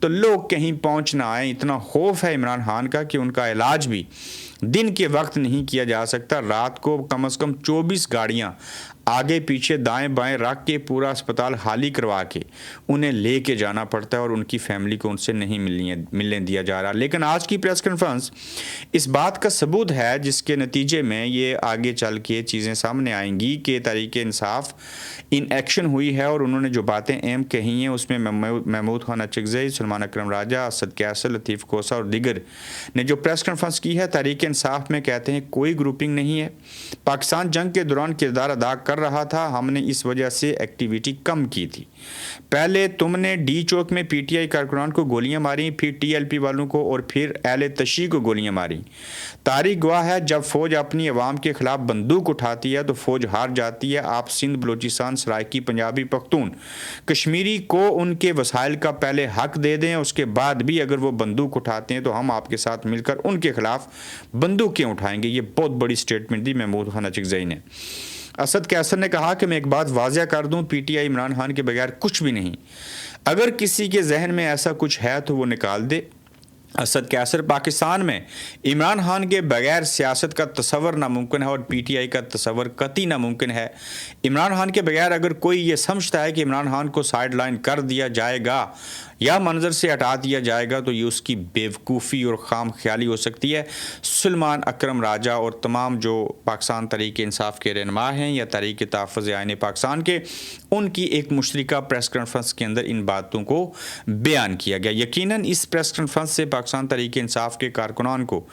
تو لوگ کہیں پہنچ نہ آئیں۔ اتنا خوف ہے عمران خان کا کہ ان کا علاج بھی دن کے وقت نہیں کیا جا سکتا، رات کو کم از کم 24 گاڑیاں آگے پیچھے دائیں بائیں رکھ کے پورا اسپتال خالی کروا کے انہیں لے کے جانا پڑتا ہے، اور ان کی فیملی کو ان سے نہیں ملنے دیا جا رہا۔ لیکن آج کی پریس کانفرنس اس بات کا ثبوت ہے، جس کے نتیجے میں یہ آگے چل کے چیزیں سامنے آئیں گی کہ تحریک انصاف ان ایکشن ہوئی ہے، اور انہوں نے جو باتیں اہم کہی ہیں اس میں محمود خان اچکزئی، سلمان اکرم راجہ، اسد قیصر، لطیف کوسہ اور دیگر نے جو پریس کانفرنس کی ہے، تحریک انصاف میں کہتے ہیں کوئی گروپنگ نہیں ہے، پاکستان جنگ کے دوران کردار ادا کر رہا تھا، ہم نے اس وجہ سے ایکٹیویٹی کم کی تھی۔ پہلے تم نے ڈی چوک میں پی ٹی آئی کارکنان کو گولیاں ماری، پھر ٹی ایل پی والوں کو، اور پھر اہل تشیع کو گولیاں ماری۔ تاریخ گواہ ہے، جب فوج اپنی عوام کے خلاف بندوق اٹھاتی ہے تو فوج ہار جاتی ہے۔ آپ سندھ، بلوچستان، سرائکی، پنجابی، پختون، کشمیری کو ان کے وسائل کا پہلے حق دے دیں، اس کے بعد بھی اگر وہ بندوق اٹھاتے ہیں تو ہم آپ کے ساتھ مل کر ان کے خلاف بندوقیں اٹھائیں گے۔ یہ بہت بڑی سٹیٹمنٹ دی محمود خان اچکزئی نے۔ اسد قیصر نے کہا کہ میں ایک بات واضح کر دوں، P T I Imran Khan کے بغیر کچھ بھی نہیں، اگر کسی کے ذہن میں ایسا کچھ ہے تو وہ نکال دے۔ اسد قیصر، پاکستان میں عمران خان کے بغیر سیاست کا تصور ناممکن ہے، اور پی ٹی آئی کا تصور قطعی ناممکن ہے۔ عمران خان کے بغیر اگر کوئی یہ سمجھتا ہے کہ عمران خان کو سائیڈ لائن کر دیا جائے گا یا منظر سے ہٹا دیا جائے گا تو یہ اس کی بیوقوفی اور خام خیالی ہو سکتی ہے۔ سلمان اکرم راجہ اور تمام جو پاکستان تحریک انصاف کے رہنما ہیں یا تحریک تحفظ آئین پاکستان کے، ان کی ایک مشترکہ پریس کانفرنس کے اندر ان باتوں کو بیان کیا گیا۔ یقیناً اس پریس کانفرنس سے پاکستان تحریک انصاف کے کارکنان کو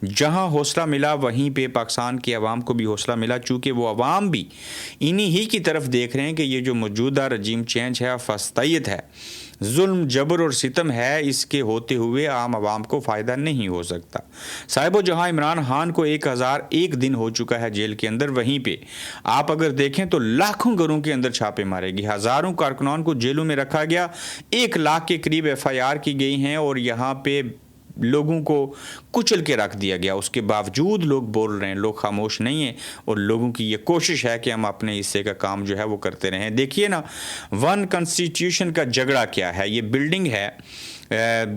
جہاں حوصلہ ملا وہیں پہ پاکستان کے عوام کو بھی حوصلہ ملا، چونکہ وہ عوام بھی انہی ہی کی طرف دیکھ رہے ہیں کہ یہ جو موجودہ رجیم چینج ہے، فسطیت ہے، ظلم، جبر اور ستم ہے، اس کے ہوتے ہوئے عام عوام کو فائدہ نہیں ہو سکتا۔ صاحب جہاں عمران خان کو 1001 دن ہو چکا ہے جیل کے اندر، وہیں پہ آپ اگر دیکھیں تو لاکھوں گھروں کے اندر چھاپے مارے گئے، ہزاروں کارکنان کو جیلوں میں رکھا گیا، 1 لاکھ کے قریب ایف آئی آر کی گئی ہیں، اور یہاں پہ لوگوں کو کچل کے رکھ دیا گیا۔ اس کے باوجود لوگ بول رہے ہیں، لوگ خاموش نہیں ہیں، اور لوگوں کی یہ کوشش ہے کہ ہم اپنے حصے کا کام جو ہے وہ کرتے رہیں۔ دیکھیے نا، ون کنسٹیٹیوشن کا جھگڑا کیا ہے۔ یہ بلڈنگ ہے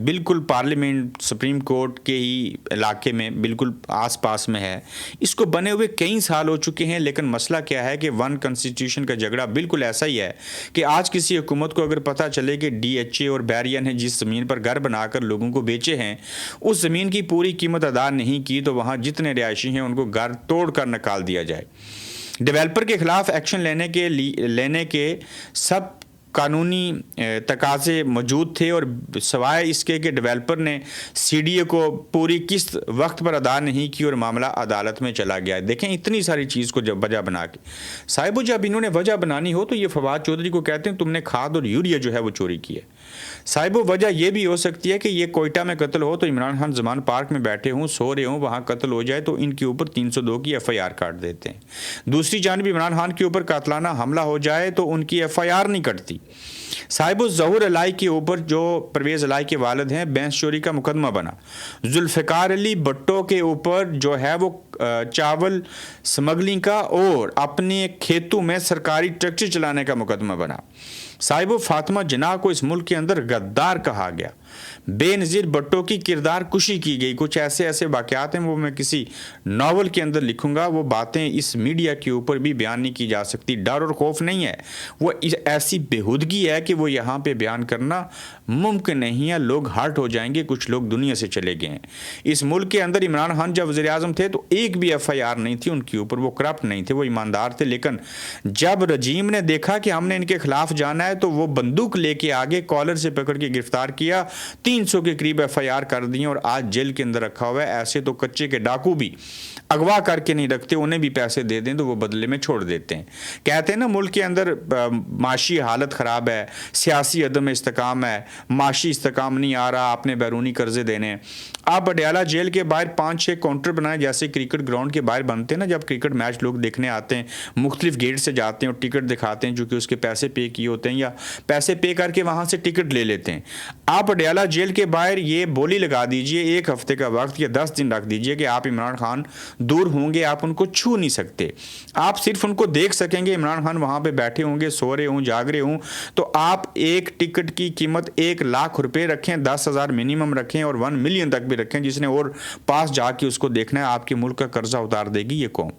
بالکل پارلیمنٹ، سپریم کورٹ کے ہی علاقے میں بالکل آس پاس میں ہے، اس کو بنے ہوئے کئی سال ہو چکے ہیں، لیکن مسئلہ کیا ہے کہ ون کنسٹیٹیوشن کا جھگڑا بالکل ایسا ہی ہے کہ آج کسی حکومت کو اگر پتہ چلے کہ ڈی ایچ اے اور بیریا نے جس زمین پر گھر بنا کر لوگوں کو بیچے ہیں اس زمین کی پوری قیمت ادا نہیں کی، تو وہاں جتنے رہائشی ہیں ان کو گھر توڑ کر نکال دیا جائے۔ ڈیولپر کے خلاف ایکشن لینے کے سب قانونی تقاضے موجود تھے، اور سوائے اس کے کہ ڈیولپر نے سی ڈی اے کو پوری قسط وقت پر ادا نہیں کی اور معاملہ عدالت میں چلا گیا۔ دیکھیں اتنی ساری چیز کو جب وجہ بنا کے صاحب جب انہوں نے وجہ بنانی ہو تو یہ فواد چودھری کو کہتے ہیں تم نے کھاد اور یوریا جو ہے وہ چوری کی ہے۔ صاحب وجہ یہ بھی ہو سکتی ہے کہ یہ کوئٹہ میں قتل ہو تو عمران خان زمان پارک میں بیٹھے ہوں، سو رہے ہوں، وہاں قتل ہو جائے تو ان کے اوپر 302 کی ایف آئی آر کاٹ دیتے ہیں۔ دوسری جانب عمران خان کے اوپر قاتلانہ حملہ ہو جائے تو ان کی ایف آئی آر نہیں کٹتی۔ صاحب ظہور علائی کے اوپر جو پرویز علائی کے والد ہیں بینس چوری کا مقدمہ بنا۔ ذوالفقار علی بھٹو کے اوپر جو ہے وہ چاول سمگلنگ کا اور اپنے کھیتوں میں سرکاری ٹریکٹر چلانے کا مقدمہ بنا۔ صاحب فاطمہ جناح کو اس ملک کے اندر غدار کہا گیا۔ بے نظیر بھٹو کی کردار کشی کی گئی۔ کچھ ایسے واقعات ہیں وہ میں کسی ناول کے اندر لکھوں گا، وہ باتیں اس میڈیا کے اوپر بھی بیان نہیں کی جا سکتی۔ ڈر اور خوف نہیں ہے، وہ ایسی بےہودگی ہے کہ وہ یہاں پہ بیان کرنا ممکن نہیں ہے۔ لوگ ہارٹ ہو جائیں گے، کچھ لوگ دنیا سے چلے گئے ہیں۔ اس ملک کے اندر عمران خان جب وزیر اعظم تھے تو ایک بھی ایف آئی آر نہیں تھی ان کے اوپر، وہ کرپٹ نہیں تھے، وہ ایماندار تھے۔ لیکن جب رجیم نے دیکھا کہ ہم نے ان کے خلاف جانا ہے تو وہ بندوق لے کے آگے کالر سے پکڑ کے گرفتار کیا، 300 کے قریب ایف آئی آر کر دی اور آج جیل کے اندر رکھا ہوا ہے۔ ایسے تو کچے کے ڈاکو بھی اغوا کر کے نہیں رکھتے، انہیں بھی پیسے دے دیں تو وہ بدلے میں چھوڑ دیتے ہیں۔ کہتے ہیں نا ملک کے اندر معاشی حالت خراب ہے، سیاسی عدم استحکام ہے، معاشی استحکام نہیں آ رہا، آپ نے بیرونی قرضے دینے ہیں۔ آپ پٹیالہ جیل کے باہر 5-6 کاؤنٹر بنائیں جیسے کرکٹ گراؤنڈ کے باہر بنتے ہیں نا، جب کرکٹ میچ لوگ دیکھنے آتے ہیں مختلف گیٹ سے جاتے ہیں اور ٹکٹ دکھاتے ہیں جو کہ اس کے پیسے پے کیے ہوتے ہیں یا پیسے پے کر کے وہاں سے ٹکٹ لے لیتے ہیں۔ آپ پٹیالہ اعلیٰ جیل کے باہر یہ بولی لگا دیجئے 1 ہفتے کا وقت یا 10 دن رکھ دیجئے کہ آپ عمران خان دور ہوں گے, آپ ان کو چھو نہیں سکتے, آپ صرف ان کو دیکھ سکیں گے. عمران خان وہاں پہ بیٹھے ہوں گے, سو رہے ہوں, جاگ رہے ہوں, تو آپ ایک ٹکٹ کی قیمت 1 لاکھ روپے رکھیں, 10,000 منیمم رکھیں اور 1 ملین تک بھی رکھیں. جس نے اور پاس جا کے اس کو دیکھنا ہے, آپ کے ملک کا قرضہ اتار دے گی یہ قوم.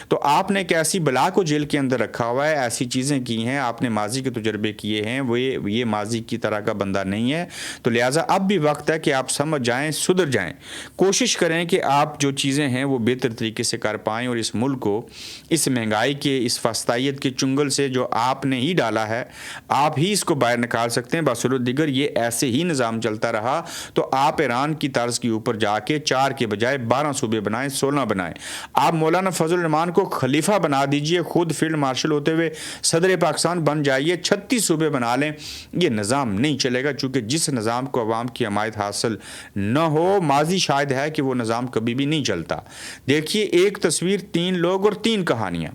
تو آپ نے ایک ایسی بلا کو جیل کے اندر رکھا ہوا ہے, ایسی چیزیں کی ہیں, آپ نے ماضی کے تجربے کیے ہیں, وہ یہ ماضی کی طرح کا بندہ نہیں ہے. تو لہٰذا اب بھی وقت ہے کہ آپ سمجھ جائیں, سدھر جائیں, کوشش کریں کہ آپ جو چیزیں ہیں وہ بہتر طریقے سے کر پائیں, اور اس ملک کو اس مہنگائی کے, اس فستائیت کے چنگل سے جو آپ نے ہی ڈالا ہے, آپ ہی اس کو باہر نکال سکتے ہیں. بصورت دیگر یہ ایسے ہی نظام چلتا رہا تو آپ ایران کی طرز کے اوپر جا کے 4 کے بجائے 12 صوبے بنائیں, 16 بنائیں. آپ مولانا فضل الرحمان کو خلیفہ بنا دیجئے, خود فیلڈ مارشل ہوتے ہوئے صدر پاکستان بن جائیے, 36 صوبے بنا لیں. یہ نظام نہیں چلے گا, چونکہ جس نظام کو عوام کی حمایت حاصل نہ ہو, ماضی شاید ہے کہ وہ نظام کبھی بھی نہیں چلتا. دیکھیے ایک تصویر 3 لوگ اور 3 کہانیاں.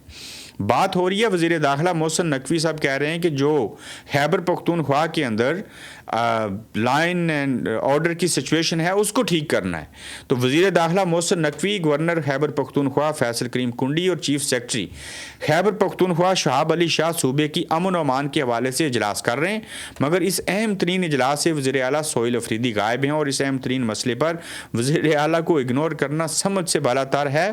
بات ہو رہی ہے وزیر داخلہ محسن نقوی صاحب کہہ رہے ہیں کہ جو خیبر پختونخوا کے اندر لائن اینڈ آرڈر کی سچویشن ہے اس کو ٹھیک کرنا ہے. تو وزیر داخلہ محسن نقوی, گورنر خیبر پختونخوا فیصل کریم کنڈی اور چیف سیکرٹری خیبر پختونخوا شہاب علی شاہ صوبے کی امن و امان کے حوالے سے اجلاس کر رہے ہیں, مگر اس اہم ترین اجلاس سے وزیر اعلیٰ سہیل افریدی غائب ہیں, اور اس اہم ترین مسئلے پر وزیر اعلیٰ کو اگنور کرنا سمجھ سے بالاتر ہے,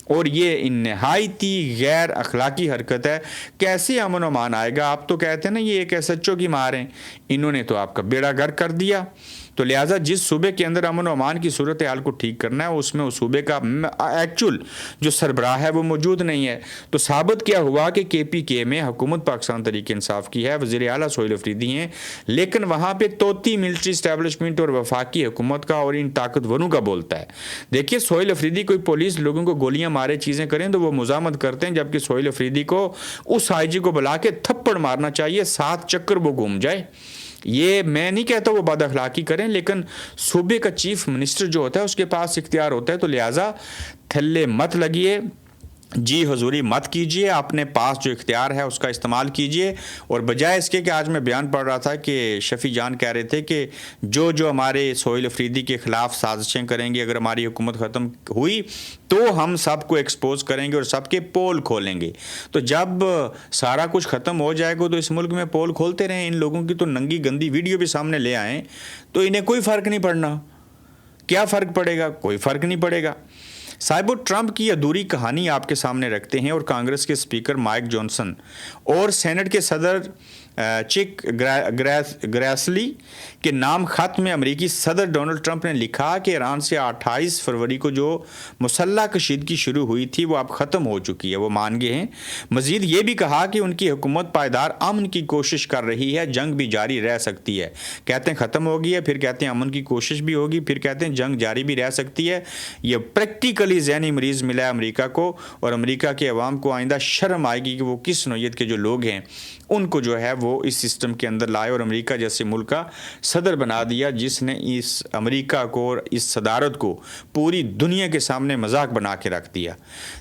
اور یہ نہایتی غیر اخلاقی حرکت ہے. کیسے امن و امان آئے گا؟ آپ تو کہتے ہیں نا یہ ایک ایس ایچ او کی مار ہیں, انہوں نے تو آپ کا بیڑا گر کر دیا. تو لہٰذا جس صوبے کے اندر امن و امان کی صورتحال کو ٹھیک کرنا ہے, اس میں اس صوبے کا ایکچول جو سربراہ ہے وہ موجود نہیں ہے. تو ثابت کیا ہوا کہ کے پی کے میں حکومت پاکستان تحریک انصاف کی ہے, وزیر اعلیٰ سہیل افریدی ہیں, لیکن وہاں پہ توتی ملٹری اسٹیبلشمنٹ اور وفاقی حکومت کا اور ان طاقتوروں کا بولتا ہے. دیکھیے سہیل افریدی کوئی پولیس لوگوں کو گولیاں مارے چیزیں کریں تو وہ مزاحمت کرتے ہیں, جبکہ سہیل افریدی کو اس آئی جی کو بلا کے تھپڑ مارنا چاہیے, 7 چکر وہ گھوم جائے. یہ میں نہیں کہتا وہ بد اخلاقی کریں, لیکن صوبے کا چیف منسٹر جو ہوتا ہے اس کے پاس اختیار ہوتا ہے. تو لہٰذا تھلے مت لگیے, جی حضوری مت کیجئے, اپنے پاس جو اختیار ہے اس کا استعمال کیجئے. اور بجائے اس کے کہ آج میں بیان پڑھ رہا تھا کہ شفیع جان کہہ رہے تھے کہ جو ہمارے سہیل افریدی کے خلاف سازشیں کریں گے, اگر ہماری حکومت ختم ہوئی تو ہم سب کو ایکسپوز کریں گے اور سب کے پول کھولیں گے. تو جب سارا کچھ ختم ہو جائے گا تو اس ملک میں پول کھولتے رہیں. ان لوگوں کی تو ننگی گندی ویڈیو بھی سامنے لے آئیں تو انہیں کوئی فرق نہیں پڑنا. کیا فرق پڑے گا؟ کوئی فرق نہیں پڑے گا. صاحب ٹرمپ کی ادھوری کہانی آپ کے سامنے رکھتے ہیں, اور کانگریس کے اسپیکر مائک جانسن اور سینٹ کے صدر چک گریسلی کے نام خط میں امریکی صدر ڈونلڈ ٹرمپ نے لکھا کہ ایران سے 28 فروری کو جو مسلح کشیدگی شروع ہوئی تھی وہ اب ختم ہو چکی ہے, وہ مان گئے ہیں. مزید یہ بھی کہا کہ ان کی حکومت پائیدار امن کی کوشش کر رہی ہے, جنگ بھی جاری رہ سکتی ہے. کہتے ہیں ختم ہوگی ہے, پھر کہتے ہیں امن کی کوشش بھی ہوگی, پھر کہتے ہیں جنگ جاری بھی رہ سکتی ہے. یہ پریکٹیکلی ذہنی مریض ملا ہے امریکہ کو, اور امریکہ کے عوام کو آئندہ شرم آئے گی کہ وہ کس نوعیت کے جو لوگ ہیں ان کو جو ہے وہ اس سسٹم کے اندر لائے اور امریکہ جیسے ملک کا صدر بنا دیا, جس نے اس امریکہ کو اور اس صدارت کو پوری دنیا کے سامنے مذاق بنا کے رکھ دیا.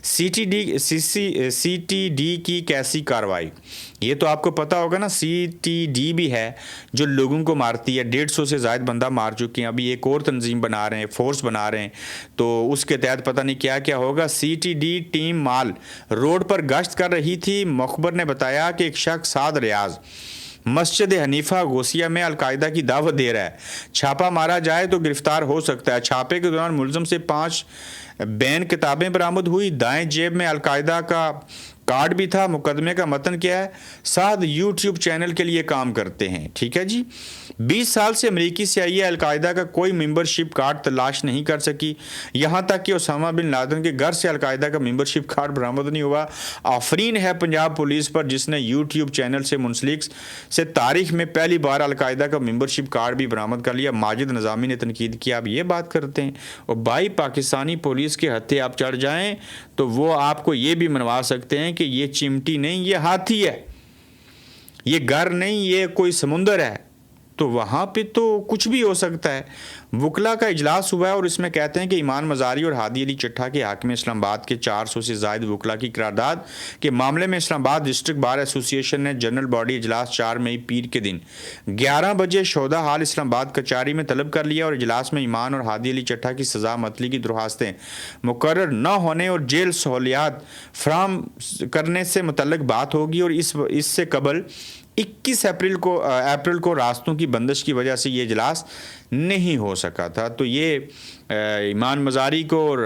سی ٹی ڈی کی کیسی کارروائی, یہ تو آپ کو پتا ہوگا نا. سی ٹی ڈی بھی ہے جو لوگوں کو مارتی ہے, 150 سے زائد بندہ مار چکی ہیں, ابھی ایک اور تنظیم بنا رہے ہیں, فورس بنا رہے ہیں, تو اس کے تحت پتہ نہیں کیا کیا ہوگا. سی ٹی ڈی ٹیم مال روڈ پر گشت کر رہی تھی. مخبر نے بتایا کہ ایک شخص سعد ریاض مسجد حنیفہ غوثیہ میں القاعدہ کی دعوت دے رہا ہے, چھاپا مارا جائے تو گرفتار ہو سکتا ہے. چھاپے کے دوران ملزم سے 5 بین کتابیں برآمد ہوئی, دائیں جیب میں القاعدہ کا کارڈ بھی تھا. مقدمے کا متن کیا ہے؟ سعد یوٹیوب چینل کے لیے کام کرتے ہیں. ٹھیک ہے جی. 20 سال سے امریکی CIA القاعدہ کا کوئی ممبرشپ کارڈ تلاش نہیں کر سکی, یہاں تک کہ اسامہ بن لادن کے گھر سے القاعدہ کا ممبرشپ کارڈ برآمد نہیں ہوا. آفرین ہے پنجاب پولیس پر جس نے یوٹیوب چینل سے منسلک سے تاریخ میں پہلی بار القاعدہ کا ممبرشپ کارڈ بھی برآمد کر لیا. ماجد نظامی نے تنقید کیا. اب یہ بات کرتے ہیں, اور بھائی پاکستانی پولیس کے ہتھے آپ چڑھ جائیں تو وہ آپ کو یہ بھی منوا سکتے ہیں کہ یہ چمٹی نہیں, یہ ہاتھی ہے, یہ گھر نہیں, یہ کوئی سمندر ہے. تو وہاں پہ تو کچھ بھی ہو سکتا ہے. وکلا کا اجلاس ہوا ہے اور اس میں کہتے ہیں کہ ایمان مزاری اور ہادی علی چٹھا کے حاکم اسلام آباد کے 400 سے زائد وکلا کی قرارداد کے معاملے میں اسلام آباد ڈسٹرکٹ بار ایسوسی ایشن نے جنرل باڈی اجلاس 4 مئی پیر کے دن 11 بجے شہدا حال اسلام آباد کچہری میں طلب کر لیا اور اجلاس میں ایمان اور ہادی علی چٹھا کی سزا معطلی کی درخواستیں مقرر نہ ہونے اور جیل سہولیات فراہم کرنے سے متعلق بات ہوگی. اور اس سے قبل 21 اپریل کو راستوں کی بندش کی وجہ سے یہ اجلاس نہیں ہو سکا تھا. تو یہ ایمان مزاری کو اور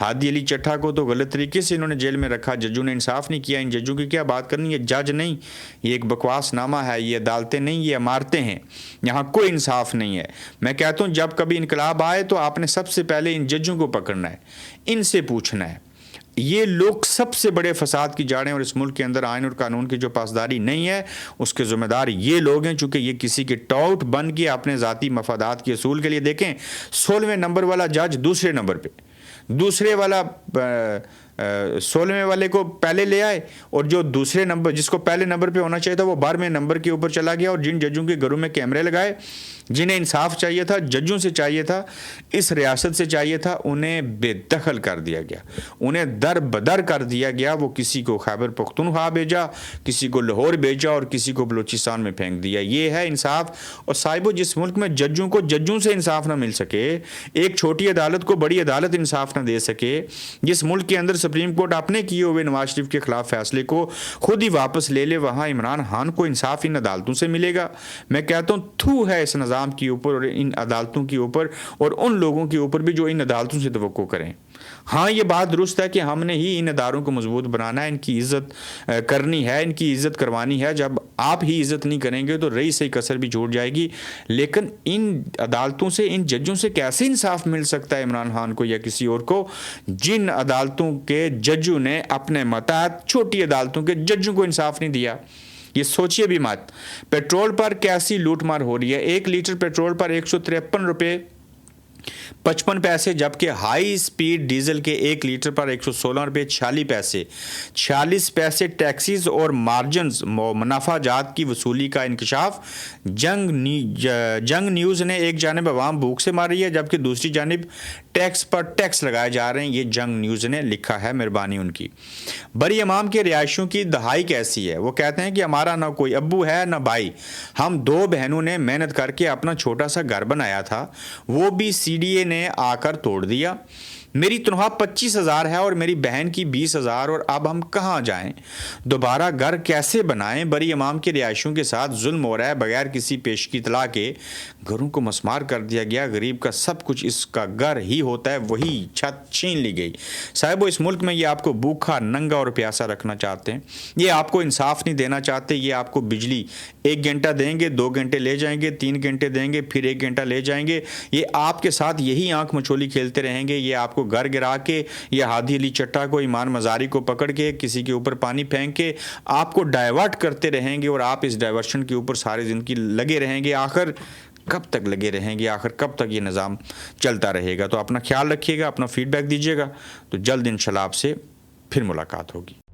ہادی علی چٹھا کو تو غلط طریقے سے انہوں نے جیل میں رکھا. ججوں نے انصاف نہیں کیا. ان ججوں کی کیا بات کرنی, یہ جج نہیں, یہ ایک بکواس نامہ ہے, یہ عدالتیں نہیں, یہ عمارتیں ہیں. یہاں کوئی انصاف نہیں ہے. میں کہتا ہوں جب کبھی انقلاب آئے تو آپ نے سب سے پہلے ان ججوں کو پکڑنا ہے, ان سے پوچھنا ہے. یہ لوگ سب سے بڑے فساد کی جاڑیں اور اس ملک کے اندر آئین اور قانون کی جو پاسداری نہیں ہے اس کے ذمہ دار یہ لوگ ہیں, چونکہ یہ کسی کے ٹاؤٹ بن کے اپنے ذاتی مفادات کے اصول کے لیے. دیکھیں 16ویں نمبر والا جج دوسرے نمبر پہ, دوسرے والا 16ویں والے کو پہلے لے آئے, اور جو دوسرے نمبر جس کو پہلے نمبر پہ ہونا چاہیے تھا وہ 12ویں نمبر کے اوپر چلا گیا. اور جن ججوں کے گھروں میں کیمرے لگائے, جنہیں انصاف چاہیے تھا, ججوں سے چاہیے تھا, اس ریاست سے چاہیے تھا, انہیں بے دخل کر دیا گیا, انہیں در بدر کر دیا گیا. وہ کسی کو خیبر پختونخوا بھیجا, کسی کو لاہور بھیجا اور کسی کو بلوچستان میں پھینک دیا. یہ ہے انصاف. اور صاحبو, جس ملک میں ججوں کو ججوں سے انصاف نہ مل سکے, ایک چھوٹی عدالت کو بڑی عدالت انصاف نہ دے سکے, جس ملک کے اندر سپریم کورٹ اپنے کیے ہوئے نواز شریف کے خلاف فیصلے کو خود ہی واپس لے لے, وہاں عمران خان کو انصاف ان عدالتوں سے ملے گا. میں کہتا ہوں تھو ہے اس نظام کے اوپر اور ان عدالتوں کے اوپر اور ان لوگوں کے اوپر بھی جو ان عدالتوں سے توقع کریں. ہاں یہ بات درست ہے کہ ہم نے ہی ان اداروں کو مضبوط بنانا ہے, ان کی عزت کرنی ہے, ان کی عزت کروانی ہے. جب آپ ہی عزت نہیں کریں گے تو رئی سے کسر بھی چھوٹ جائے گی. لیکن ان عدالتوں سے, ان ججوں سے کیسے انصاف مل سکتا ہے عمران خان کو یا کسی اور کو, جن عدالتوں کے ججوں نے اپنے متحد چھوٹی عدالتوں کے ججوں کو انصاف نہیں دیا. یہ سوچئے بھی مت. پیٹرول پر کیسی لوٹ مار ہو رہی ہے. 1 لیٹر پیٹرول پر 153 روپے 55 پیسے, جبکہ ہائی سپیڈ ڈیزل کے 1 لیٹر پر 116 روپے 46 پیسے ٹیکسیز اور مارجنز منافع جات کی وصولی کا انکشاف. جنگ نیوز نے ایک جانب عوام بھوک سے مار رہی ہے جبکہ دوسری جانب ٹیکس پر ٹیکس لگائے جا رہے ہیں. یہ جنگ نیوز نے لکھا ہے, مہربانی ان کی. بری امام کے رہائشیوں کی دہائی کیسی ہے. وہ کہتے ہیں کہ ہمارا نہ کوئی ابو ہے نہ بھائی, ہم 2 بہنوں نے محنت کر کے اپنا چھوٹا سا گھر بنایا تھا, وہ بھی CDA نے آ کر توڑ دیا. میری تنخواہ 25,000 ہے اور میری بہن کی 20,000, اور اب ہم کہاں جائیں, دوبارہ گھر کیسے بنائیں. بری امام کے رہائشیوں کے ساتھ ظلم ہو رہا ہے. بغیر کسی پیشگی اطلاع کے گھروں کو مسمار کر دیا گیا. غریب کا سب کچھ اس کا گھر ہی ہوتا ہے, وہی چھت چھین لی گئی. صاحبو, اس ملک میں یہ آپ کو بھوکھا, ننگا اور پیاسا رکھنا چاہتے ہیں. یہ آپ کو انصاف نہیں دینا چاہتے. یہ آپ کو بجلی 1 گھنٹہ دیں گے, 2 گھنٹے لے جائیں گے, 3 گھنٹے دیں گے, پھر 1 گھنٹہ لے جائیں گے. یہ آپ کے ساتھ یہی آنکھ مچولی کھیلتے رہیں گے. یہ آپ کو گھر گرا کے یا ہادی علی چٹھا کو, ایمان مزاری کو پکڑ کے کسی کے اوپر پانی پھینک کے آپ کو ڈائیورٹ کرتے رہیں گے, اور آپ اس ڈائیورشن کے اوپر ساری زندگی لگے رہیں گے. آخر کب تک لگے رہیں گے, آخر کب تک یہ نظام چلتا رہے گا. تو اپنا خیال رکھیے گا, اپنا فیڈ بیک دیجیے گا. تو جلد انشاءاللہ آپ سے پھر ملاقات ہوگی.